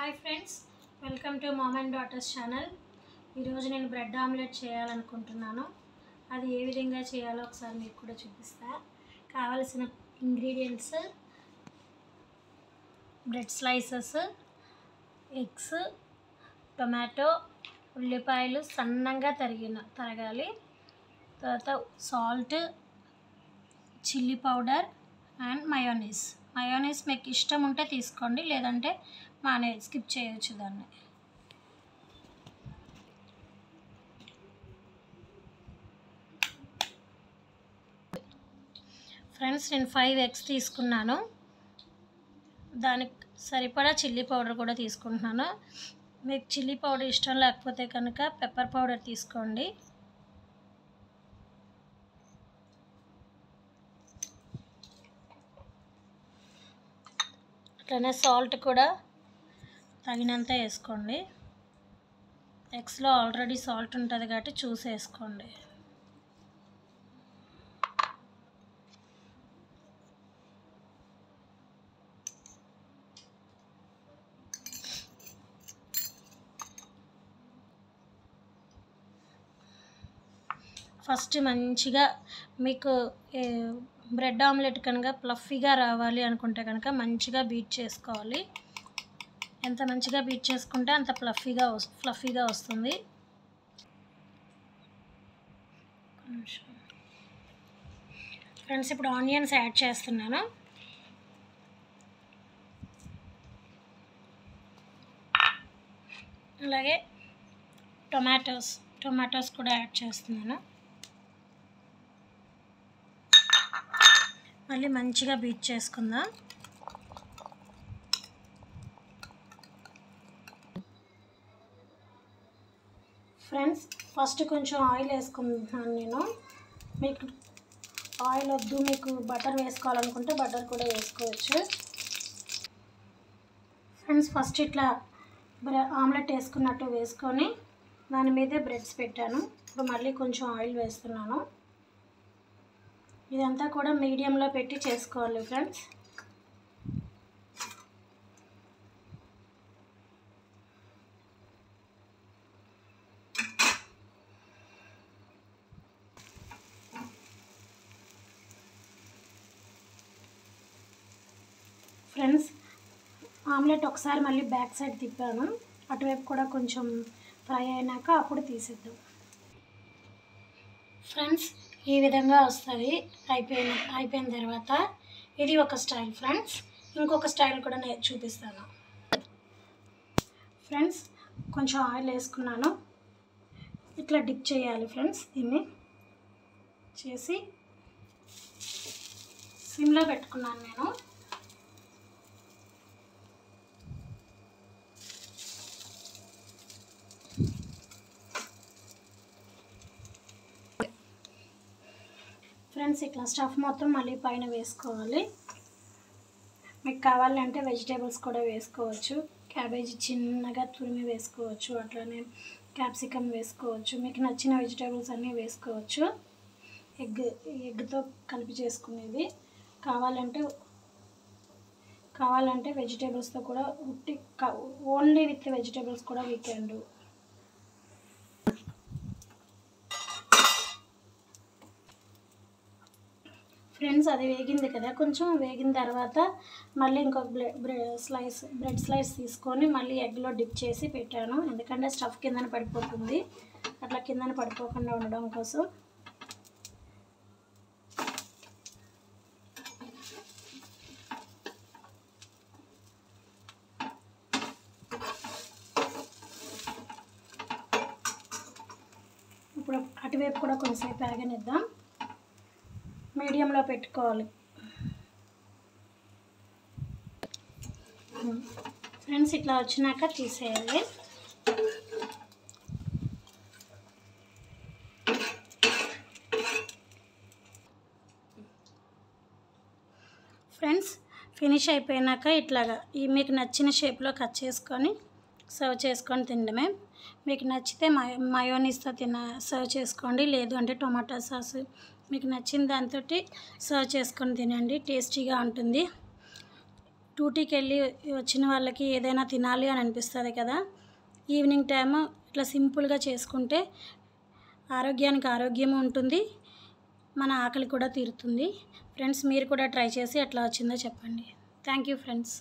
Hi friends, welcome to mom and daughters channel. ఈరోజు నేను bread omelette చేయాలనుకుంటున్నాను. అది ఏ విధంగా చేయాలో ఒకసారి మీకు కూడా చూపిస్తా. కావలసిన ingredients: bread slices, eggs, tomato, ఉల్లిపాయలు సన్నగా తరగాలి. తర్వాత salt, chilli powder and mayonnaise. మీకు ఇష్టం ఉంటే తీసుకోండి, లేదంటే స్కిప్ చేయొచ్చు దాన్ని. ఫ్రెండ్స్, నేను 5 ఎగ్స్ తీసుకున్నాను. దానికి సరిపడా చిల్లీ పౌడర్ కూడా తీసుకుంటున్నాను. మీకు చిల్లీ పౌడర్ ఇష్టం లేకపోతే కనుక పెప్పర్ పౌడర్ తీసుకోండి. అట్లనే సాల్ట్ కూడా తగినంత వేసుకోండి. ఎగ్స్లో ఆల్రెడీ సాల్ట్ ఉంటుంది కాబట్టి చూసి వేసుకోండి. ఫస్ట్ మంచిగా మీకు బ్రెడ్ ఆమ్లెట్ కనుక ఫ్లఫీగా రావాలి అనుకుంటే కనుక మంచిగా బీట్ చేసుకోవాలి. ఎంత మంచిగా బీట్ చేసుకుంటే అంత ఫ్లఫీగా వస్తుంది. ఫ్రెండ్స్, ఇప్పుడు ఆనియన్స్ యాడ్ చేస్తున్నాను. అలాగే టొమాటోస్ కూడా యాడ్ చేస్తున్నాను. మళ్ళీ మంచిగా బీట్ చేసుకుందాం. ఫ్రెండ్స్, ఫస్ట్ కొంచెం ఆయిల్ వేసుకుంటున్నాను నేను. మీకు ఆయిల్ వద్దు, మీకు బటర్ వేసుకోవాలనుకుంటే బటర్ కూడా వేసుకోవచ్చు. ఫ్రెండ్స్, ఫస్ట్ ఇట్లా ఆమ్లెట్ వేసుకున్నట్టు వేసుకొని దాని మీదే బ్రెడ్స్ పెట్టాను. ఇప్పుడు మళ్ళీ కొంచెం ఆయిల్ వేస్తున్నాను. ఇదంతా కూడా మీడియంలో పెట్టి చేసుకోవాలి ఫ్రెండ్స్. ఫ్రెండ్స్, ఆమ్లెట్ ఒకసారి మళ్ళీ బ్యాక్ సైడ్ తిప్పాను. అటువైపు కూడా కొంచెం ఫ్రై అయినాక అప్పుడు తీసేద్దాం. ఫ్రెండ్స్, ఈ విధంగా వస్తుంది. అయిపోయిన తర్వాత ఇది ఒక స్టైల్ ఫ్రెండ్స్. ఇంకొక స్టైల్ కూడా నేను చూపిస్తాను. ఫ్రెండ్స్, కొంచెం ఆయిల్ వేసుకున్నాను. ఇట్లా డిప్ చేయాలి ఫ్రెండ్స్. దీన్ని చేసి సిమ్లో పెట్టుకున్నాను నేను. ఫ్రెండ్స్, ఇట్లా స్టఫ్ మొత్తం మళ్ళీ పైన వేసుకోవాలి. మీకు కావాలంటే వెజిటేబుల్స్ కూడా వేసుకోవచ్చు. క్యాబేజీ చిన్నగా తురిమి వేసుకోవచ్చు, అట్లనే క్యాప్సికమ్ వేసుకోవచ్చు. మీకు నచ్చిన వెజిటేబుల్స్ అన్నీ వేసుకోవచ్చు. ఎగ్తో కలిపి చేసుకునేది. కావాలంటే వెజిటేబుల్స్తో కూడా ఓన్లీ విత్ వెజిటేబుల్స్ కూడా వీ కెన్ డూ. ఫ్రెండ్స్, అది వేగింది కదా. కొంచెం వేగిన తర్వాత మళ్ళీ ఇంకొక బ్రెడ్ స్లైస్ తీసుకొని మళ్ళీ ఎగ్లో డిప్ చేసి పెట్టాను. ఎందుకంటే స్టఫ్ కిందన పడిపోతుంది. అట్లా కిందన పడిపోకుండా ఉండడం కోసం. ఇప్పుడు అటువైపు కూడా కొంచెంసేపు ఆగనిద్దాం. మీడియంలో పెట్టుకోవాలి ఫ్రెండ్స్. ఇట్లా వచ్చినాక తీసేయాలి. ఫ్రెండ్స్, ఫినిష్ అయిపోయినాక ఇట్లాగా మీకు నచ్చిన షేప్లో కట్ చేసుకొని సర్వ్ చేసుకొని తినడమే. మీకు నచ్చితే మయోనీస్తో సర్వ్ చేసుకోండి, లేదు అంటే టొమాటో సాస్ మీకు నచ్చిన దాంతో సర్వ్ చేసుకొని తినండి. టేస్టీగా ఉంటుంది. డ్యూటీకి వెళ్ళి వచ్చిన వాళ్ళకి ఏదైనా తినాలి అని అనిపిస్తుంది కదా, ఈవినింగ్ టైము ఇట్లా సింపుల్గా చేసుకుంటే ఆరోగ్యానికి ఆరోగ్యం ఉంటుంది, మన ఆకలి కూడా తీరుతుంది. ఫ్రెండ్స్, మీరు కూడా ట్రై చేసి ఎట్లా వచ్చిందో చెప్పండి. Thank you friends.